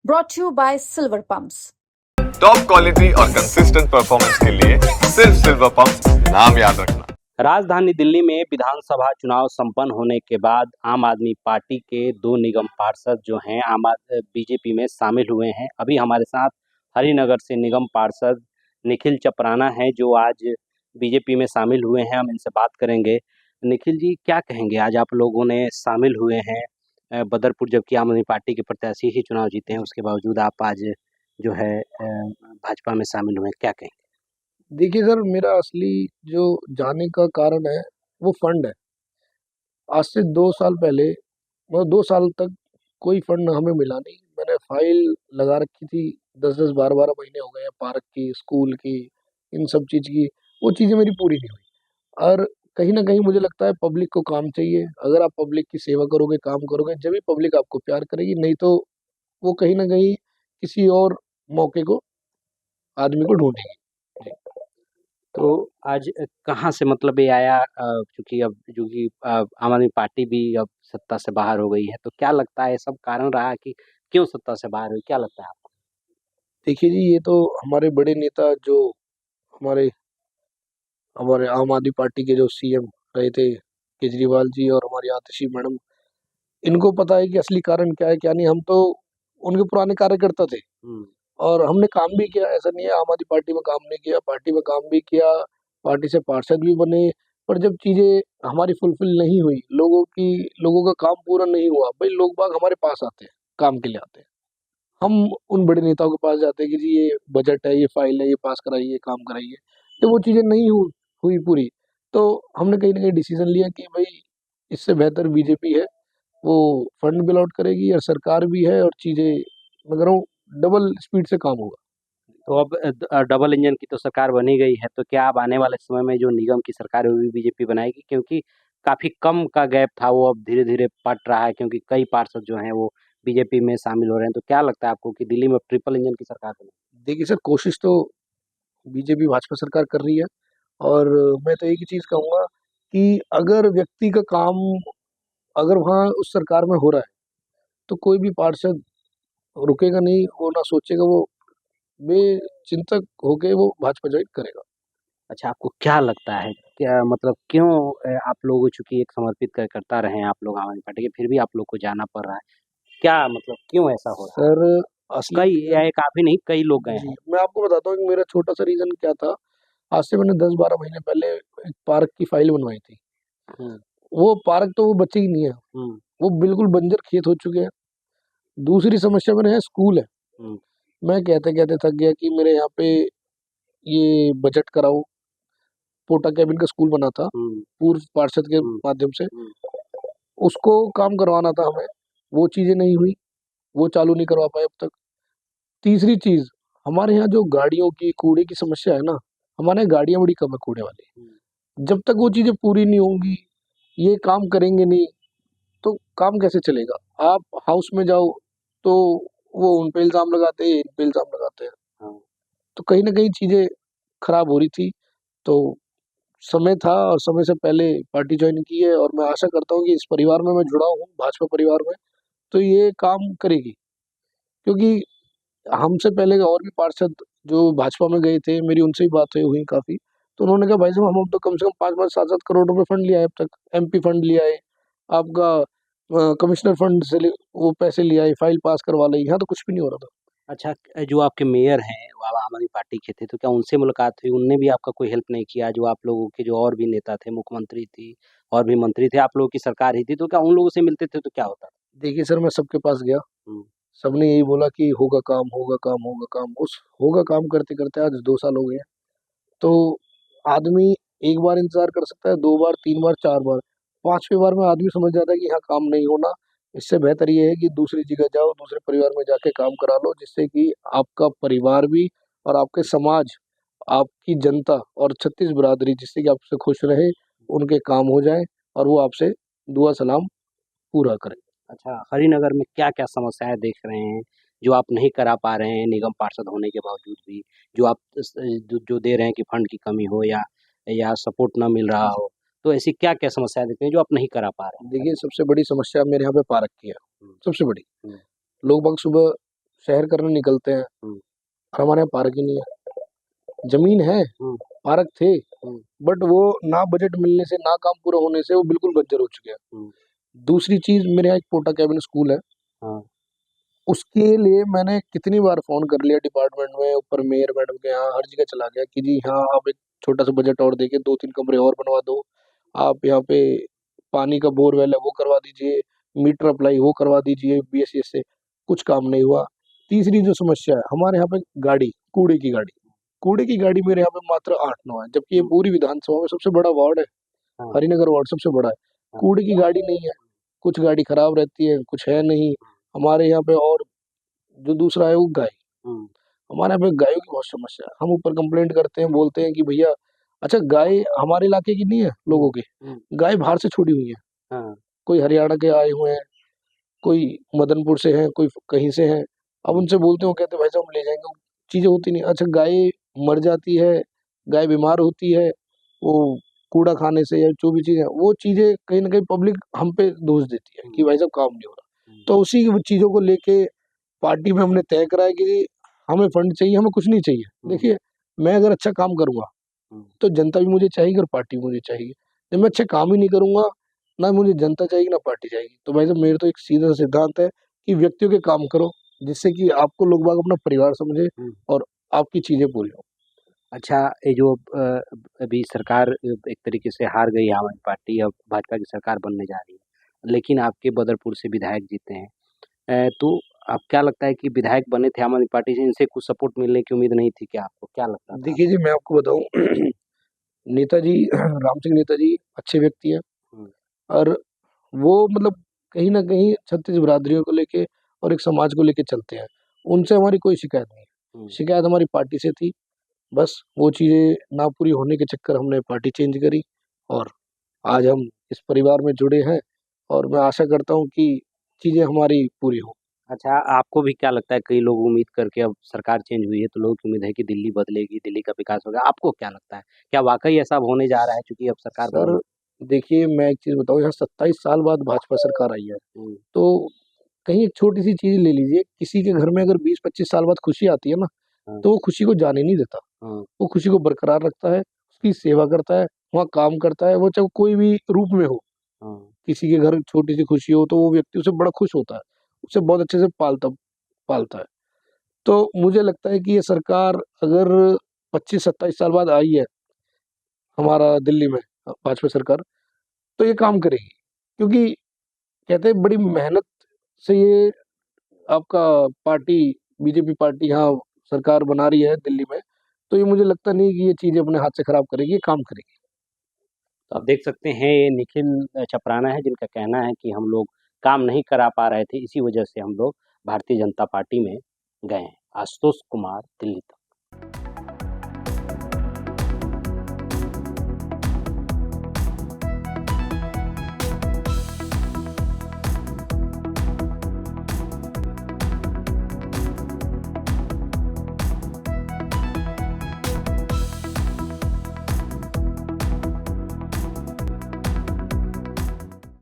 brought to you by Silver Pumps. Top quality और consistent performance के लिए सिर्फ सिल्वर पंप नाम याद रखना। राजधानी दिल्ली में विधानसभा चुनाव संपन्न होने के बाद आम आदमी पार्टी के 2 निगम पार्षद जो हैं बीजेपी में शामिल हुए हैं। अभी हमारे साथ हरिनगर से निगम पार्षद निखिल चपराना हैं जो आज बीजेपी में शामिल हुए हैं। हम इनसे बात करेंगे। निखिल जी, क्या कहेंगे, आज आप लोगों ने शामिल हुए हैं बदरपुर, जबकि आम आदमी पार्टी के प्रत्याशी ही चुनाव जीते हैं, उसके बावजूद आप आज जो है भाजपा में शामिल हुए हैं, क्या कहेंगे? देखिए सर, मेरा असली जो जाने का कारण है वो फंड है। आज से 2 साल पहले, मतलब 2 साल तक कोई फंड हमें मिला नहीं। मैंने फाइल लगा रखी थी, 10-10, 12-12 महीने हो गए हैं, पार्क की, स्कूल की, इन सब चीज़ की। वो चीज़ें मेरी पूरी नहीं हुई। और कहीं ना कहीं मुझे लगता है पब्लिक को काम चाहिए। अगर आप पब्लिक की सेवा करोगे, काम करोगे, जब भी पब्लिक आपको प्यार करेगी, नहीं तो वो कहीं ना कहीं किसी और मौके को आदमी को ढूंढेगी। तो आज कहाँ से मतलब ये आया, क्योंकि अब आम आदमी पार्टी भी अब सत्ता से बाहर हो गई है, तो क्या लगता है सब कारण रहा कि क्यों सत्ता से बाहर हुई, क्या लगता है आपको? देखिए जी, ये तो हमारे बड़े नेता जो हमारे हमारे आम आदमी पार्टी के जो सीएम रहे थे, केजरीवाल जी, और हमारी आतिशी मैडम, इनको पता है कि असली कारण क्या है क्या नहीं। हम तो उनके पुराने कार्यकर्ता थे और हमने काम भी किया। ऐसा नहीं है आम आदमी पार्टी में काम नहीं किया, पार्टी में काम भी किया, पार्टी से पार्षद भी बने। पर जब चीज़ें हमारी फुलफिल नहीं हुई, लोगों का काम पूरा नहीं हुआ, भाई लोग बाग हमारे पास आते हैं, काम के लिए आते हैं। हम उन बड़े नेताओं के पास जाते हैं कि जी ये बजट है, ये फाइल है, ये पास कराइए, काम कराइए। तो वो चीज़ें नहीं हुई पूरी, तो हमने कहीं ना कहीं डिसीजन लिया कि भाई इससे बेहतर बीजेपी है, वो फंड भी अलॉट करेगी और सरकार भी है, और चीज़ें मैं कह रहा हूँ डबल स्पीड से काम होगा। तो अब डबल इंजन की तो सरकार बनी गई है, तो क्या अब आने वाले समय में जो निगम की सरकार है वो भी बीजेपी बनाएगी? क्योंकि काफी कम का गैप था, वो अब धीरे धीरे पट रहा है, क्योंकि कई पार्षद जो हैं वो बीजेपी में शामिल हो रहे हैं। तो क्या लगता है आपको कि दिल्ली में ट्रिपल इंजन की सरकार बने? देखिए सर, कोशिश तो बीजेपी भाजपा सरकार कर रही है, और मैं तो एक ही चीज़ कहूँगा कि अगर व्यक्ति का काम अगर वहाँ उस सरकार में हो रहा है, तो कोई भी पार्षद रुकेगा नहीं, वो ना सोचेगा, वो बेचिंतक होके वो भाजपा ज्वाइन करेगा। अच्छा, आपको क्या लगता है, क्या मतलब क्यों आप लोग चूंकि एक समर्पित करता रहे हैं आप लोग आम आदमी पार्टी के, फिर भी आप लोग को जाना पड़ रहा है, क्या मतलब क्यों ऐसा हो रहा है? सर असली कई या एक आप ही नहीं, कई लोग गए जी, हैं। मैं आपको बताता हूँ कि मेरा छोटा सा रीज़न क्या था। आज से मैंने 10-12 महीने पहले एक पार्क की फाइल बनवाई थी। हम्म, वो पार्क तो वो बची ही नहीं है, हम्म, वो बिल्कुल बंजर खेत हो चुके हैं। दूसरी समस्या मेरे यहाँ स्कूल है। हम्म, मैं कहते-कहते थक गया कि मेरे यहाँ पे ये बजट कराओ। पोटा केबिन का स्कूल बना था, हम्म, पूर्व पार्षद के हम्म, माध्यम से। हम्म। उसको काम करवाना था हमें, वो चीज़ें नहीं हुई, वो चालू नहीं करवा पाए अब तक। तीसरी चीज़, हमारे यहाँ जो गाड़ियों की, कूड़े की समस्या है ना, हमारे यहाँ गाड़ियाँ बड़ी कम है कूड़े वाली। जब तक वो चीज़ें पूरी नहीं होंगी, ये काम करेंगे नहीं, तो काम कैसे चलेगा? आप हाउस में जाओ, तो वो उन पे इल्ज़ाम लगाते हैं, इन पे इल्ज़ाम लगाते हैं। हाँ। तो कहीं न कहीं चीज़ें खराब हो रही थी, तो समय था और समय से पहले पार्टी जॉइन की है, और मैं आशा करता हूँ कि इस परिवार में मैं जुड़ा हूँ, भाजपा परिवार में, तो ये काम करेगी। क्योंकि हमसे पहले और भी पार्षद जो भाजपा में गए थे, मेरी उनसे भी बातें हुई काफ़ी, तो उन्होंने कहा भाई साहब हम अब तो कम से कम 5-5, 7-7 करोड़ रुपए फंड ले आए अब तक, एमपी फंड ले आए, आपका कमिश्नर फंड से वो पैसे ले आए, फाइल पास करवा ली, यहाँ तो कुछ भी नहीं हो रहा था। अच्छा, जो आपके मेयर हैं वो आम आदमी पार्टी के थे, तो क्या उनसे मुलाकात हुई? उनने भी आपका कोई हेल्प नहीं किया? जो आप लोगों के जो और भी नेता थे, मुख्यमंत्री थी और भी मंत्री थे, आप लोगों की सरकार ही थी, तो क्या उन लोगों से मिलते थे तो क्या होता? देखिए सर, मैं सबके पास गया, हम्म, सबने यही बोला कि होगा काम, होगा काम, होगा काम। उस होगा काम करते-करते आज 2 साल हो गए हैं। तो आदमी एक बार इंतज़ार कर सकता है, 2 बार, 3 बार, 4 बार, 5वें बार में आदमी समझ जाता है कि यहाँ काम नहीं होना। इससे बेहतर ये है कि दूसरी जगह जाओ, दूसरे परिवार में जाके काम करा लो, जिससे कि आपका परिवार भी और आपके समाज, आपकी जनता और 36 बिरादरी जिससे कि आपसे खुश रहे, उनके काम हो जाएँ और वो आपसे दुआ सलाम पूरा करें। अच्छा, हरिनगर में क्या-क्या समस्याएँ देख रहे हैं, जो आप नहीं करा पा रहे हैं निगम पार्षद होने के बावजूद भी? जो आप जो दे रहे हैं कि फंड की कमी हो या सपोर्ट ना मिल रहा हो, तो ऐसी क्या-क्या समस्याएँ देखते हैं जो आप नहीं करा पा रहे हैं? देखिए, सबसे बड़ी समस्या मेरे यहाँ पे पार्क की है, हुँ, सबसे बड़ी। हुँ, लोग बाग सुबह शहर करने निकलते हैं, और हमारे यहाँ पार्क ही नहीं है। जमीन है, पार्क थे, बट वो ना बजट मिलने से, ना काम पूरा होने से वो बिल्कुल बंजर हो चुके हैं। दूसरी चीज, मेरे यहाँ एक पोटा कैबिन स्कूल है, उसके लिए मैंने कितनी बार फोन कर लिया डिपार्टमेंट में, ऊपर मेयर मैडम के यहाँ, हर जगह चला गया कि जी हाँ, आप एक छोटा सा बजट और देके 2-3 कमरे और बनवा दो, आप यहाँ पे पानी का बोरवेल है वो करवा दीजिए, मीटर अप्लाई वो करवा दीजिए BSES से। कुछ काम नहीं हुआ। तीसरी जो समस्या है, हमारे यहाँ पे गाड़ी, कूड़े की गाड़ी मेरे यहाँ पे मात्र 8-9 है, जबकि ये पूरी विधानसभा में सबसे बड़ा वार्ड है, हरिनगर वार्ड सबसे बड़ा है। कूड़े की गाड़ी नहीं है, कुछ गाड़ी खराब रहती है, कुछ है नहीं हमारे यहाँ पे। और जो दूसरा है वो गाय, हमारे यहाँ पे गायों की बहुत समस्या है। हम ऊपर कंप्लेंट करते हैं, बोलते हैं कि भैया, अच्छा गाय हमारे इलाके की नहीं है, लोगों की गाय बाहर से छोड़ी हुई है, कोई हरियाणा के आए हुए हैं, कोई मदनपुर से हैं, कोई कहीं से हैं। अब उनसे बोलते हैं, वो कहते हैं भाई साहब हम ले जाएंगे, चीजें होती नहीं। अच्छा गाय मर जाती है, गाय बीमार होती है, वो कूड़ा खाने से या जो भी चीज़ है, वो चीज़ें कहीं ना कहीं पब्लिक हम पे दोष देती है कि भाई साहब काम नहीं हो रहा। तो उसी चीज़ों को लेके पार्टी में हमने तय करा है कि हमें फंड चाहिए, हमें कुछ नहीं चाहिए। देखिए, मैं अगर अच्छा काम करूंगा तो जनता भी मुझे चाहिए और पार्टी मुझे चाहिए। जब मैं अच्छे काम ही नहीं करूंगा, ना मुझे जनता चाहिए ना पार्टी चाहिए। तो भाई साहब मेरा तो एक सीधा सिद्धांत है कि व्यक्तियों के काम करो, जिससे कि आपको लोग बाग अपना परिवार समझे और आपकी चीजें पूरी हो। अच्छा, ये जो अभी सरकार एक तरीके से हार गई आम आदमी पार्टी, अब भाजपा की सरकार बनने जा रही है, लेकिन आपके बदरपुर से विधायक जीते हैं, तो आप क्या लगता है कि विधायक बने थे आम आदमी पार्टी से, इनसे कुछ सपोर्ट मिलने की उम्मीद नहीं थी क्या आपको, क्या लगता था? देखिए जी, मैं आपको बताऊं नेताजी राम सिंह नेताजी अच्छे व्यक्ति हैं, और वो मतलब कहीं ना कहीं छत्तीस बिरादरियों को लेके और एक समाज को लेके चलते हैं। उनसे हमारी कोई शिकायत नहीं, शिकायत हमारी पार्टी से थी। बस वो चीज़ें ना पूरी होने के चक्कर हमने पार्टी चेंज करी, और आज हम इस परिवार में जुड़े हैं, और मैं आशा करता हूँ कि चीज़ें हमारी पूरी हो। अच्छा, आपको भी क्या लगता है, कई लोग उम्मीद करके, अब सरकार चेंज हुई है तो लोगों की उम्मीद है कि दिल्ली बदलेगी, दिल्ली का विकास होगा, आपको क्या लगता है, क्या वाकई ऐसा होने जा रहा है क्योंकि अब सरकार सर देखिए, मैं एक चीज़ बताऊँ, यहाँ 27 साल बाद भाजपा सरकार आई है, तो कहीं एक छोटी सी चीज़ ले लीजिए, किसी के घर में अगर 20-25 साल बाद खुशी आती है ना, तो वो खुशी को जाने नहीं देता, वो खुशी को बरकरार रखता है, उसकी सेवा करता है, वहाँ काम करता है, वो चाहे कोई भी रूप में हो। किसी के घर छोटी सी खुशी हो तो वो व्यक्ति उससे बड़ा खुश होता है, उसे बहुत अच्छे से पालता है। तो मुझे लगता है कि ये सरकार अगर 25-27 साल बाद आई है हमारा दिल्ली में भाजपा सरकार, तो ये काम करेगी, क्योंकि कहते हैं बड़ी मेहनत से ये आपका पार्टी, बीजेपी पार्टी यहाँ सरकार बना रही है दिल्ली में, तो ये मुझे लगता नहीं कि ये चीज़ें अपने हाथ से खराब करेगी, ये काम करेगी। तो आप देख सकते हैं, ये निखिल चपराना है, जिनका कहना है कि हम लोग काम नहीं करा पा रहे थे, इसी वजह से हम लोग भारतीय जनता पार्टी में गए हैं। आशुतोष कुमार, दिल्ली तक।